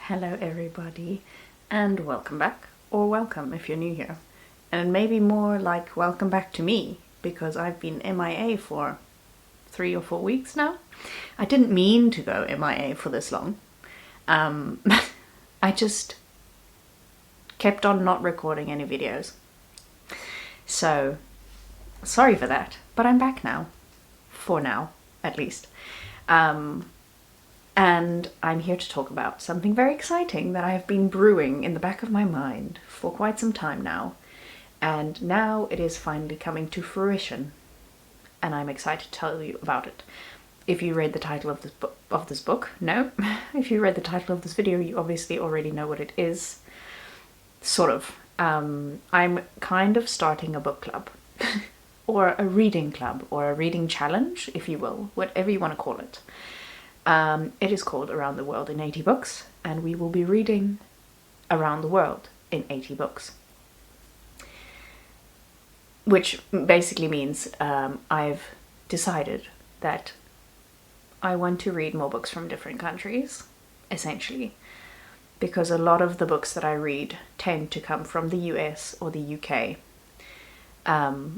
Hello everybody, and welcome back, or welcome if you're new here. And maybe more like welcome back to me, because I've been MIA for 3 or 4 weeks now. I didn't mean to go MIA for this long. I just kept on not recording any videos. So, sorry for that, but I'm back now. For now, at least. And I'm here to talk about something very exciting that I have been brewing in the back of my mind for quite some time now. And now it is finally coming to fruition. And I'm excited to tell you about it. If you read the title of this book, no. If you read the title of this video, you obviously already know what it is. Sort of. I'm kind of starting a book club. Or a reading club, or a reading challenge, if you will. Whatever you want to call it. It is called Around the World in 80 Books, and we will be reading Around the World in 80 books. Which basically means I've decided that I want to read more books from different countries, essentially. Because a lot of the books that I read tend to come from the US or the UK,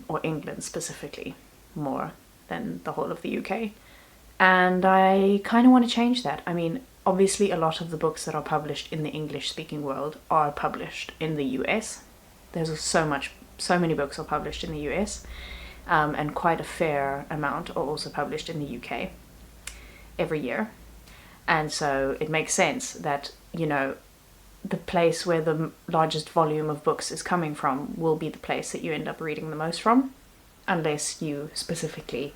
or England specifically, more than the whole of the UK. And I kind of want to change that. I mean, obviously a lot of the books that are published in the English-speaking world are published in the US. There's so many books are published in the US, and quite a fair amount are also published in the UK every year. And so it makes sense that, you know, the place where the largest volume of books is coming from will be the place that you end up reading the most from, unless you specifically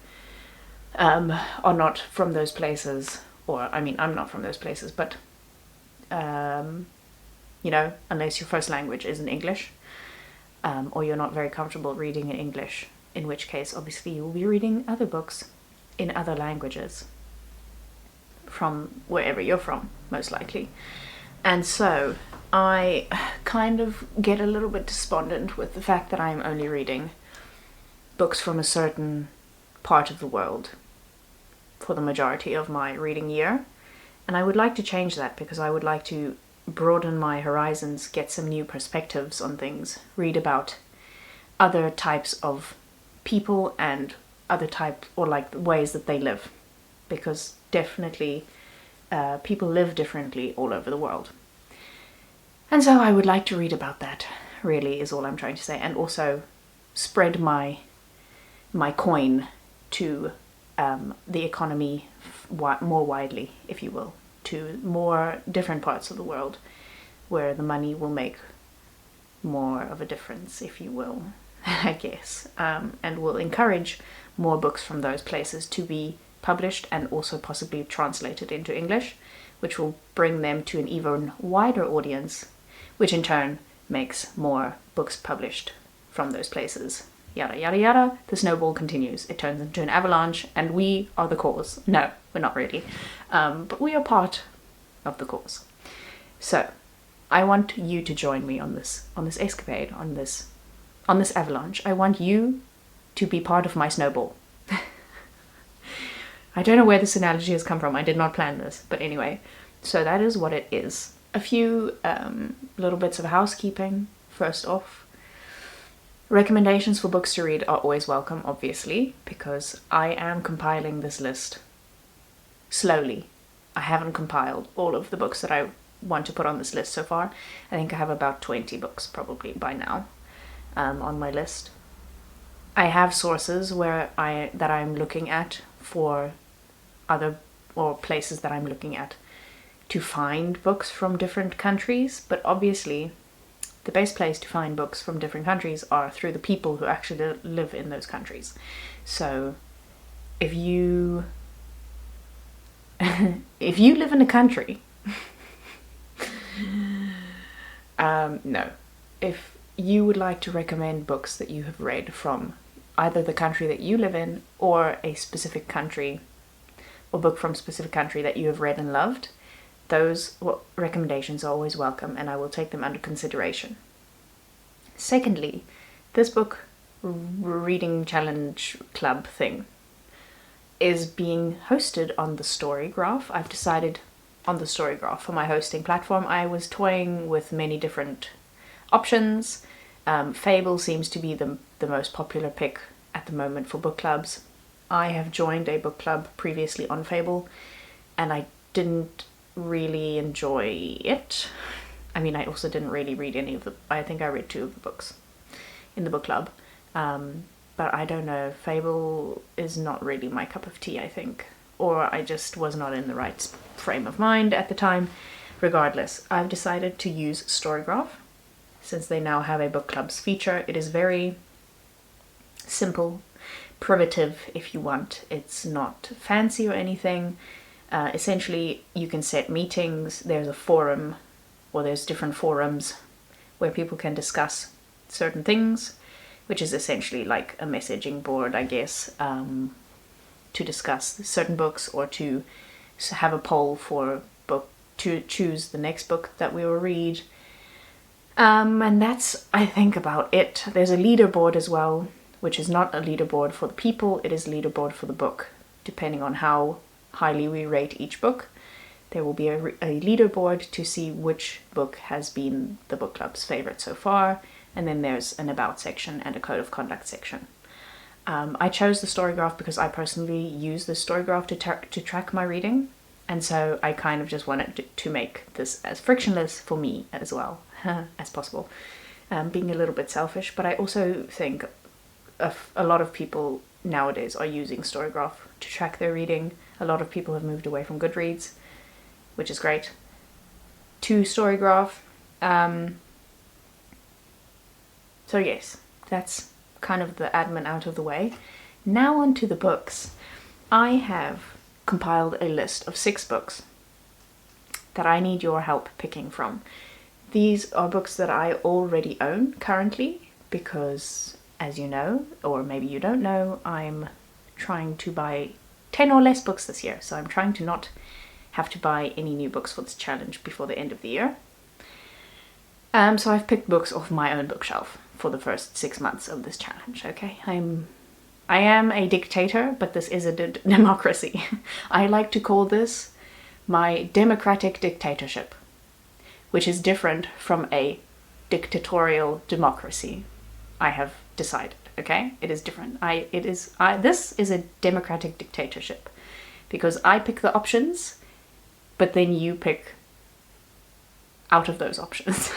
are not from those places, or I mean, I'm not from those places, but you know, unless your first language isn't English, or you're not very comfortable reading in English, in which case obviously you will be reading other books in other languages from wherever you're from, most likely. And so I kind of get a little bit despondent with the fact that I'm only reading books from a certain part of the world for the majority of my reading year, and I would like to change that, because I would like to broaden my horizons, get some new perspectives on things, read about other types of people and other type, or like ways that they live, because definitely people live differently all over the world. And so I would like to read about that, really, is all I'm trying to say, and also spread my coin to the economy more widely, if you will, to more different parts of the world where the money will make more of a difference, if you will, I guess, and will encourage more books from those places to be published and also possibly translated into English, which will bring them to an even wider audience, which in turn makes more books published from those places. Yada yada yada, the snowball continues. It turns into an avalanche, and we are the cause. No, we're not really. But we are part of the cause. So, I want you to join me on this escapade, on this avalanche. I want you to be part of my snowball. I don't know where this analogy has come from. I did not plan this. But anyway, so that is what it is. A few little bits of housekeeping, first off. Recommendations for books to read are always welcome, obviously, because I am compiling this list slowly. I haven't compiled all of the books that I want to put on this list so far. I think I have about 20 books probably by now on my list. I have sources that I'm looking at for or places that I'm looking at to find books from different countries, but obviously the best place to find books from different countries are through the people who actually live in those countries. So if you live in a country, no, if you would like to recommend books that you have read from either the country that you live in or a specific country, or book from a specific country that you have read and loved, those recommendations are always welcome, and I will take them under consideration. Secondly, this book reading challenge club thing is being hosted on the Storygraph. I've decided on the Storygraph for my hosting platform. I was toying with many different options. Fable seems to be the most popular pick at the moment for book clubs. I have joined a book club previously on Fable, and I didn't really enjoy it. I mean, I also didn't really read any of the... I think I read 2 of the books in the book club. But I don't know, Fable is not really my cup of tea, I think. Or I just was not in the right frame of mind at the time. Regardless, I've decided to use Storygraph, since they now have a book clubs feature. It is very simple, primitive if you want. It's not fancy or anything. Essentially, you can set meetings. There's a forum, or there's different forums where people can discuss certain things, which is essentially like a messaging board, I guess, to discuss certain books, or to have a poll for book, to choose the next book that we will read. And that's, I think, about it. There's a leaderboard as well, which is not a leaderboard for the people, it is a leaderboard for the book. Depending on how highly we rate each book, there will be a leaderboard to see which book has been the book club's favorite so far, and then there's an about section and a code of conduct section. I chose the Storygraph because I personally use the Storygraph to track my reading, and so I kind of just wanted to make this as frictionless for me as well as possible. Being a little bit selfish, but I also think a lot of people nowadays are using Storygraph to track their reading. A lot of people have moved away from Goodreads, which is great, to Storygraph. So yes, that's kind of the admin out of the way. Now on to the books. I have compiled a list of 6 books that I need your help picking from. These are books that I already own currently because, as you know, or maybe you don't know, I'm trying to buy 10 or less books this year. So I'm trying to not have to buy any new books for this challenge before the end of the year. So I've picked books off my own bookshelf for the first 6 months of this challenge, okay? I am a dictator, but this is a democracy. I like to call this my democratic dictatorship, which is different from a dictatorial democracy. I have decided, okay? It is different. This is a democratic dictatorship because I pick the options, but then you pick out of those options.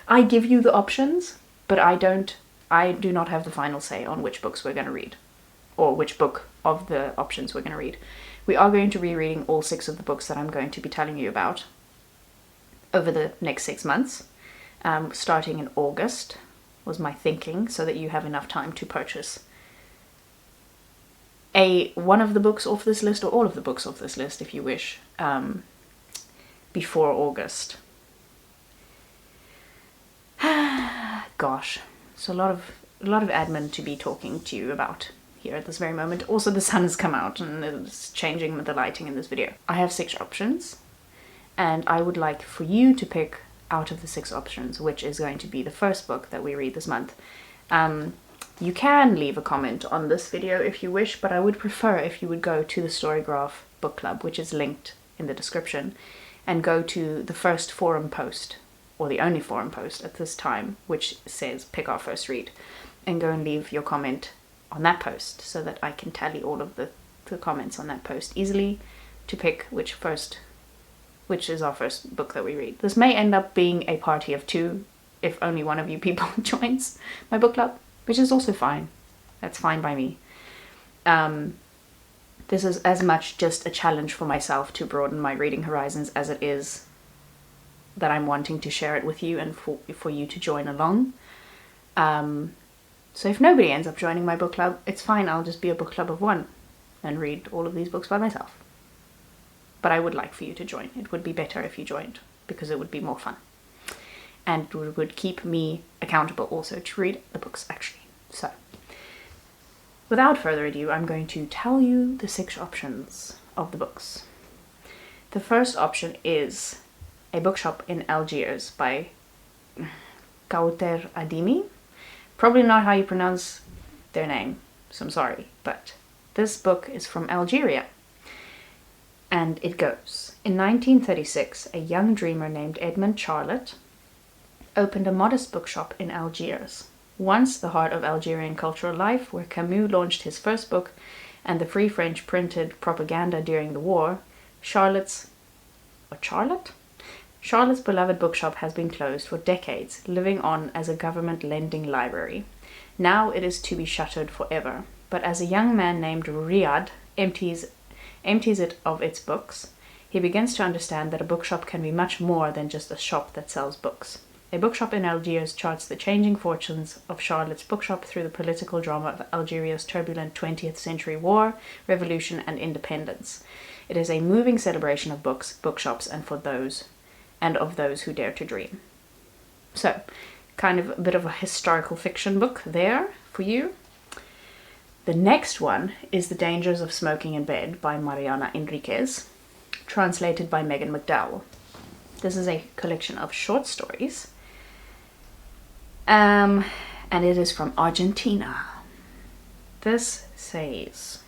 I give you the options, but I do not have the final say on which books we're going to read, or which book of the options we're going to read. We are going to be reading all 6 of the books that I'm going to be telling you about over the next 6 months, starting in August was my thinking, so that you have enough time to purchase one of the books off this list, or all of the books off this list if you wish, before August. Gosh, so a lot of admin to be talking to you about here at this very moment. Also, the sun has come out and it's changing the lighting in this video. I have 6 options, and I would like for you to pick out of the 6 options which is going to be the first book that we read this month. You can leave a comment on this video if you wish, but I would prefer if you would go to the Storygraph book club, which is linked in the description, and go to the first forum post, or the only forum post at this time, which says pick our first read, and go and leave your comment on that post so that I can tally all of the comments on that post easily to pick which is our first book that we read. This may end up being a party of 2 if only one of you people joins my book club, which is also fine. That's fine by me. This is as much just a challenge for myself to broaden my reading horizons as it is that I'm wanting to share it with you and for you to join along. So if nobody ends up joining my book club, it's fine. I'll just be a book club of 1 and read all of these books by myself. But I would like for you to join. It would be better if you joined, because it would be more fun. And it would keep me accountable also to read the books, actually. So, without further ado, I'm going to tell you the 6 options of the books. The first option is A Bookshop in Algiers by Kawthar Adimi. Probably not how you pronounce their name, so I'm sorry, but this book is from Algeria. And it goes. In 1936, a young dreamer named Edmond Charlotte opened a modest bookshop in Algiers, once the heart of Algerian cultural life, where Camus launched his first book and the Free French printed propaganda during the war. Charlotte's beloved bookshop has been closed for decades, living on as a government lending library. Now it is to be shuttered forever. But as a young man named Riyad empties it of its books, he begins to understand that a bookshop can be much more than just a shop that sells books. A bookshop in Algiers charts the changing fortunes of Charlotte's bookshop through the political drama of Algeria's turbulent 20th century war, revolution, and independence. It is a moving celebration of books, bookshops, and of those who dare to dream. So, kind of a bit of a historical fiction book there for you. The next one is The Dangers of Smoking in Bed by Mariana Enriquez, translated by Megan McDowell. This is a collection of short stories, and it is from Argentina. This says,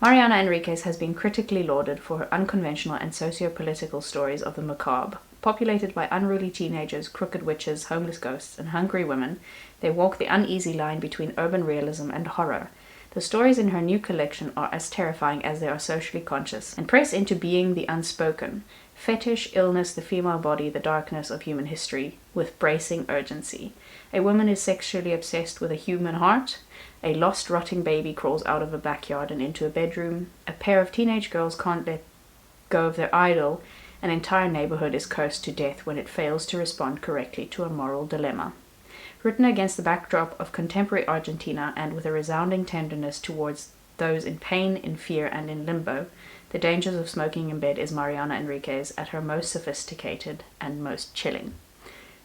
Mariana Enriquez has been critically lauded for her unconventional and socio-political stories of the macabre. Populated by unruly teenagers, crooked witches, homeless ghosts, and hungry women, they walk the uneasy line between urban realism and horror. The stories in her new collection are as terrifying as they are socially conscious, and press into being the unspoken, fetish, illness, the female body, the darkness of human history, with bracing urgency. A woman is sexually obsessed with a human heart. A lost, rotting baby crawls out of a backyard and into a bedroom. A pair of teenage girls can't let go of their idol. An entire neighborhood is cursed to death when it fails to respond correctly to a moral dilemma. Written against the backdrop of contemporary Argentina and with a resounding tenderness towards those in pain, in fear, and in limbo, The Dangers of Smoking in Bed is Mariana Enriquez at her most sophisticated and most chilling.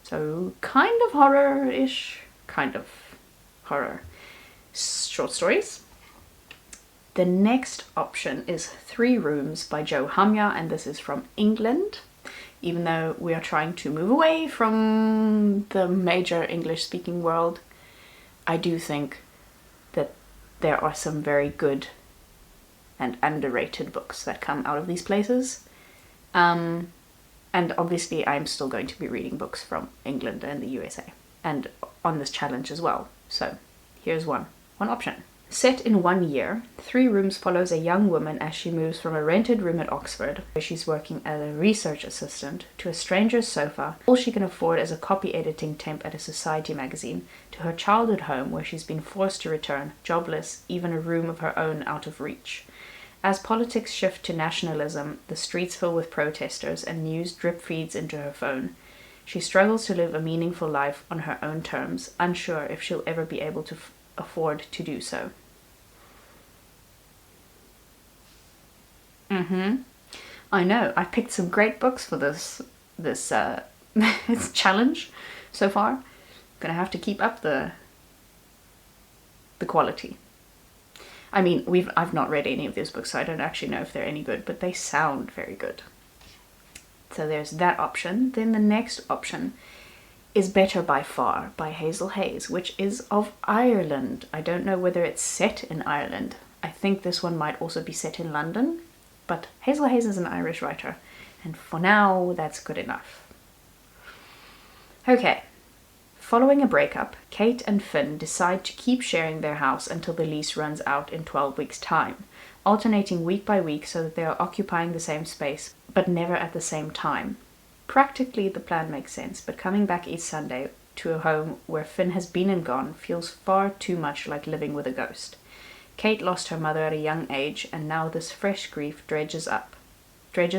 So, kind of horror-ish, kind of horror. Short stories. The next option is 3 Rooms by Jo Hamya, and this is from England. Even though we are trying to move away from the major English-speaking world, I do think that there are some very good and underrated books that come out of these places. And obviously I'm still going to be reading books from England and the USA, and on this challenge as well. So here's one option. Set in 1 year, 3 Rooms follows a young woman as she moves from a rented room at Oxford, where she's working as a research assistant, to a stranger's sofa, all she can afford as a copy editing temp at a society magazine, to her childhood home where she's been forced to return, jobless, even a room of her own out of reach. As politics shift to nationalism, the streets fill with protesters and news drip feeds into her phone. She struggles to live a meaningful life on her own terms, unsure if she'll ever be able to afford to do so. I know, I picked some great books for this challenge so far. I'm gonna have to keep up the quality. I mean, I've not read any of these books, so I don't actually know if they're any good, but they sound very good. So there's that option. Then the next option is Better by Far by Hazel Hayes, which is of Ireland. I don't know whether it's set in Ireland. I think this one might also be set in London, but Hazel Hayes is an Irish writer, and for now, that's good enough. Okay. Following a breakup, Kate and Finn decide to keep sharing their house until the lease runs out in 12 weeks' time, alternating week by week so that they are occupying the same space, but never at the same time. Practically, the plan makes sense, but coming back each Sunday to a home where Finn has been and gone feels far too much like living with a ghost. Kate lost her mother at a young age, and now this fresh grief dredges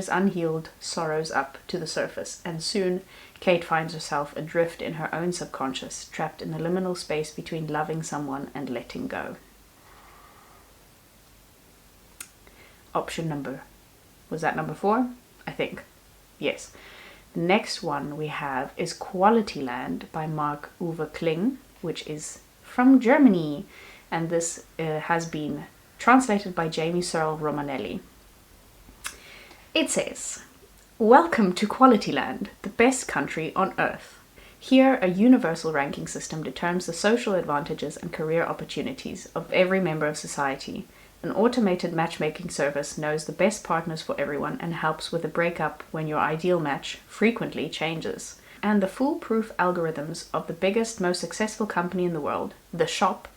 unhealed sorrows up to the surface, and soon Kate finds herself adrift in her own subconscious, trapped in the liminal space between loving someone and letting go. Was that number 4? I think. Yes. The next one we have is Quality Land by Marc-Uwe Kling, which is from Germany, and this has been translated by Jamie Searle Romanelli. It says, "Welcome to Quality Land, the best country on earth. Here, a universal ranking system determines the social advantages and career opportunities of every member of society. An automated matchmaking service knows the best partners for everyone and helps with the breakup when your ideal match frequently changes. And the foolproof algorithms of the biggest, most successful company in the world, The Shop,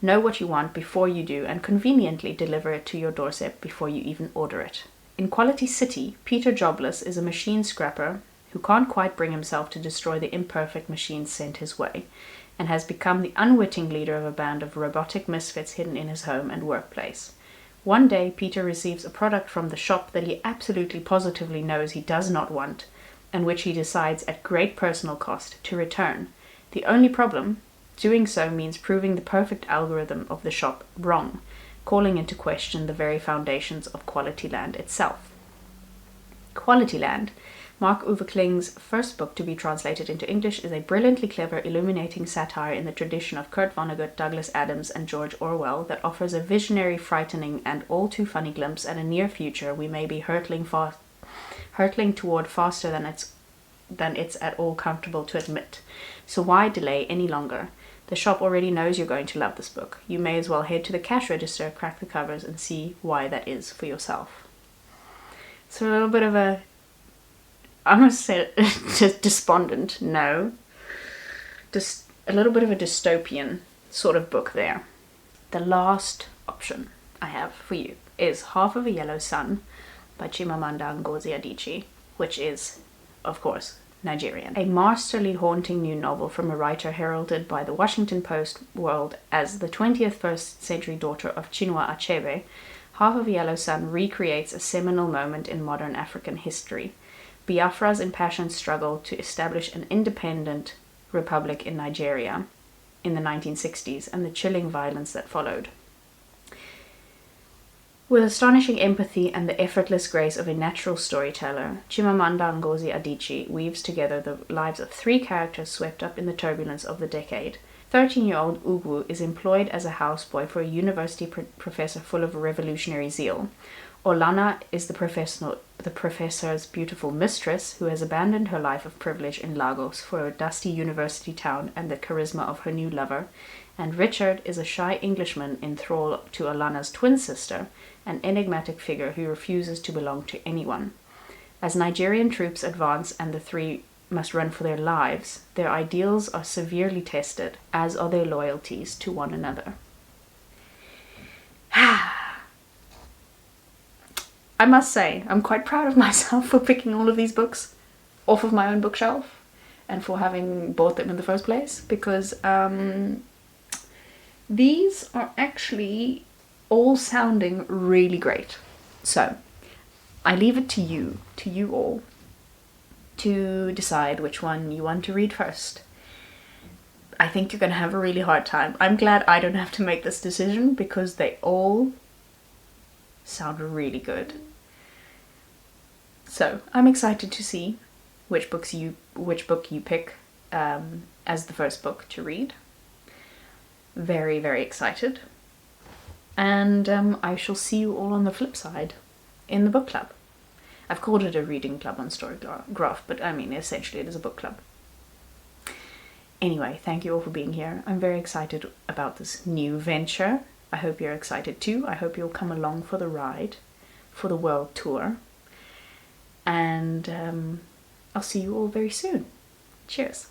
know what you want before you do and conveniently deliver it to your doorstep before you even order it. In Quality City, Peter Jobless is a machine scrapper who can't quite bring himself to destroy the imperfect machines sent his way, and has become the unwitting leader of a band of robotic misfits hidden in his home and workplace. One day, Peter receives a product from The Shop that he absolutely positively knows he does not want, and which he decides at great personal cost to return. The only problem, doing so means proving the perfect algorithm of The Shop wrong, calling into question the very foundations of Quality Land itself. Quality Land, Mark-Uwe Kling's first book to be translated into English, is a brilliantly clever, illuminating satire in the tradition of Kurt Vonnegut, Douglas Adams, and George Orwell that offers a visionary, frightening, and all too funny glimpse at a near future we may be hurtling toward faster than it's at all comfortable to admit. So why delay any longer? The Shop already knows you're going to love this book. You may as well head to the cash register, crack the covers, and see why that is for yourself. So a little bit of a, I must say, despondent, no. Just a little bit of a dystopian sort of book there. The last option I have for you is Half of a Yellow Sun by Chimamanda Ngozi Adichie, which is, of course, Nigerian. A masterly, haunting new novel from a writer heralded by the Washington Post world as the 20th first century daughter of Chinua Achebe, Half of a Yellow Sun recreates a seminal moment in modern African history. Biafra's impassioned struggle to establish an independent republic in Nigeria in the 1960s and the chilling violence that followed. With astonishing empathy and the effortless grace of a natural storyteller, Chimamanda Ngozi Adichie weaves together the lives of three characters swept up in the turbulence of the decade. 13-year-old Ugwu is employed as a houseboy for a university professor full of revolutionary zeal. Olana is the professor's beautiful mistress who has abandoned her life of privilege in Lagos for a dusty university town and the charisma of her new lover. And Richard is a shy Englishman in thrall to Olana's twin sister, an enigmatic figure who refuses to belong to anyone. As Nigerian troops advance and the three must run for their lives, their ideals are severely tested, as are their loyalties to one another. I must say, I'm quite proud of myself for picking all of these books off of my own bookshelf and for having bought them in the first place, because these are actually all sounding really great. So, I leave it to you all, to decide which one you want to read first. I think you're going to have a really hard time. I'm glad I don't have to make this decision because they all sound really good. So, I'm excited to see which book you pick as the first book to read. Very, very excited. And I shall see you all on the flip side in the book club. I've called it a reading club on Storygraph, but I mean, essentially it is a book club. Anyway, thank you all for being here. I'm very excited about this new venture. I hope you're excited too. I hope you'll come along for the ride, for the world tour. And I'll see you all very soon. Cheers.